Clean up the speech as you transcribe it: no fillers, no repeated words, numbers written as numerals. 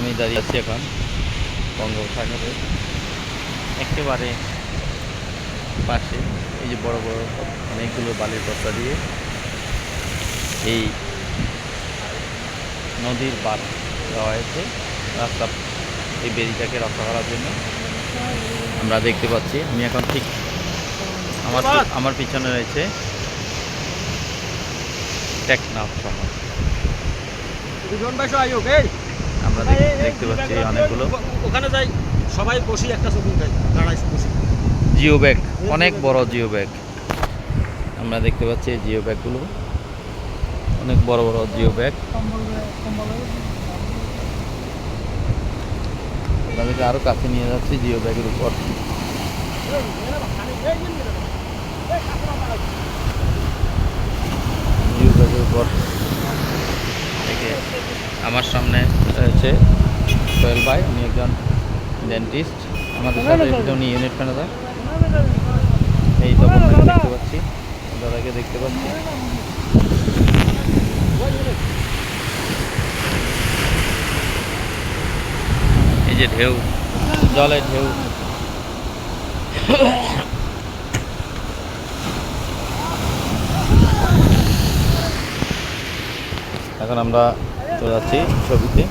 আমি দাঁড়িয়ে আছি এখন বঙ্গোপসাগরের একেবারে পাশে। এই যে বড় বড় অনেকগুলো বালির বস্তা দিয়ে এই নদীর বাঁধ দেওয়া হয়েছে রাস্তা, এই বেড়িটাকে রক্ষা করার জন্য। আমরা দেখতে পাচ্ছি, আমি এখন ঠিক আমার পিছনে রয়েছে টেকনাফ শহর। আমরা দেখতে পাচ্ছি অনেকগুলো ওখানে যাই, সবাই বসি একটা ছবি উঠাই, দাঁড়াই বসি। জিও ব্যাগ, অনেক বড় জিও ব্যাগ আমরা দেখতে পাচ্ছি। এই জিও ব্যাগগুলো অনেক বড় বড় জিও ব্যাগ। আপনাদেরকে আরো কাছে নিয়ে যাচ্ছি জিও ব্যাগের উপর। জিও ব্যাগের উপর থেকে আমার সামনে রয়েছে সোহেল ভাই, উনি একজন ডেন্টিস্ট। আমাদের সাথে উনি ইউনিট ম্যানেজার। এই তো দেখতে পাচ্ছি, দাদাকে দেখতে পাচ্ছি। এই যে ঢেউ, জলের ঢেউ। এখন আমরা চলে যাচ্ছি ছবিতে।